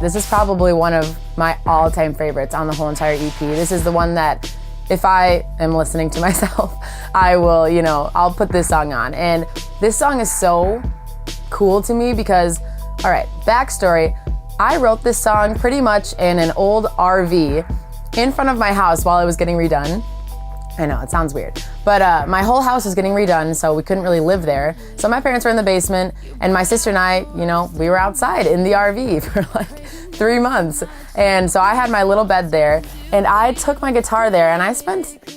This is probably one of my all-time favorites on the whole entire EP. This is the one that if I am listening to myself, I will, I'll put this song on. And this song is so cool to me because, all right, backstory, I wrote this song pretty much in an old RV in front of my house while it was getting redone. I know, it sounds weird. But my whole house was getting redone, so we couldn't really live there. So my parents were in the basement, and my sister and I, we were outside in the RV for like 3 months. And so I had my little bed there, and I took my guitar there, and I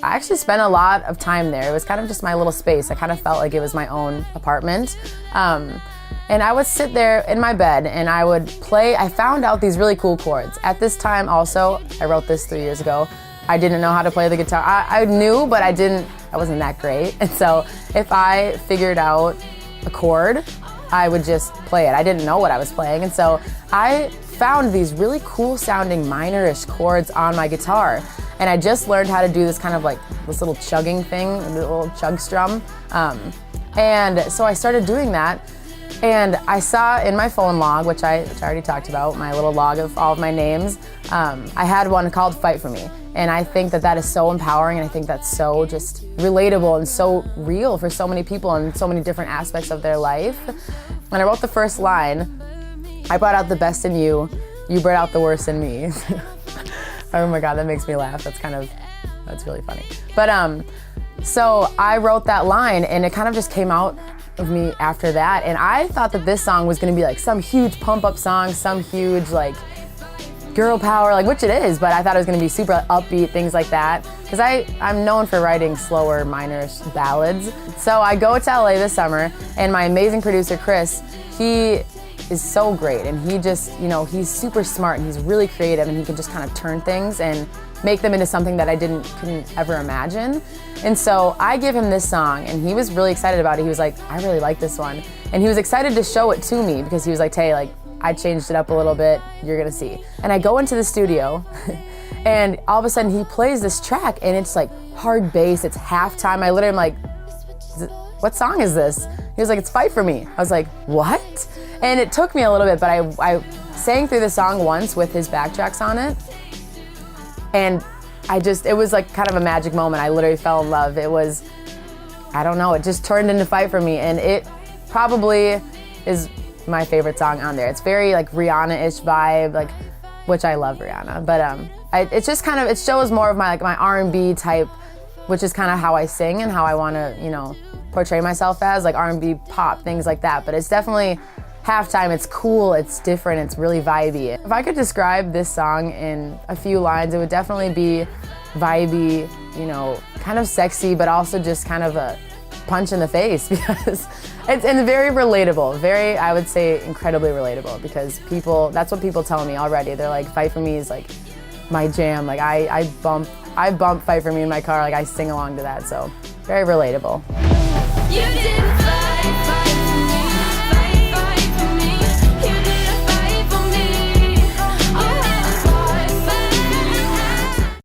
actually spent a lot of time there. It was kind of just my little space. I kind of felt like it was my own apartment. And I would sit there in my bed and I would play. I found out these really cool chords. At this time also, I wrote this 3 years ago, I didn't know how to play the guitar. I knew, but I wasn't that great. And so if I figured out a chord, I would just play it. I didn't know what I was playing. And so I found these really cool sounding minor-ish chords on my guitar. And I just learned how to do this kind of like this little chugging thing, a little chug strum. And so I started doing that. And I saw in my phone log, which I already talked about, my little log of all of my names, I had one called Fight For Me. And I think that is so empowering, and I think that's so just relatable and so real for so many people in so many different aspects of their life. When I wrote the first line, I brought out the best in you, you brought out the worst in me. Oh my God, that makes me laugh. That's really funny. But so I wrote that line, and it kind of just came out of me after that. And I thought that this song was gonna be like some huge pump up song, some huge like girl power, like, which it is, but I thought it was gonna be super upbeat, things like that. Because I'm known for writing slower, minor ballads. So I go to LA this summer, and my amazing producer, Chris, he is so great, and he just, he's super smart, and he's really creative, and he can just kind of turn things and make them into something that I couldn't ever imagine. And so I give him this song, and he was really excited about it. He was like, I really like this one. And he was excited to show it to me because he was like, Tay, like, I changed it up a little bit, you're gonna see. And I go into the studio, and all of a sudden he plays this track, and it's like hard bass, it's halftime. I literally am like, what song is this? He was like, it's Fight For Me. I was like, what? And it took me a little bit, but I sang through the song once with his backtracks on it, and it was like kind of a magic moment. I literally fell in love. It was, I don't know, it just turned into Fight For Me, and it probably is my favorite song on there. It's very like Rihanna-ish vibe, like, which I love Rihanna, but it's just kind of, it shows more of my R&B type, which is kind of how I sing and how I want to, portray myself as, like R&B, pop, things like that. But it's definitely halftime, it's cool, it's different, it's really vibey. If I could describe this song in a few lines, it would definitely be vibey, kind of sexy, but also just kind of a punch in the face, because it's very relatable, I would say incredibly relatable, because that's what people tell me already. They're like, Fight For Me is like my jam. Like I bump Fight For Me in my car, like I sing along to that, so very relatable. You did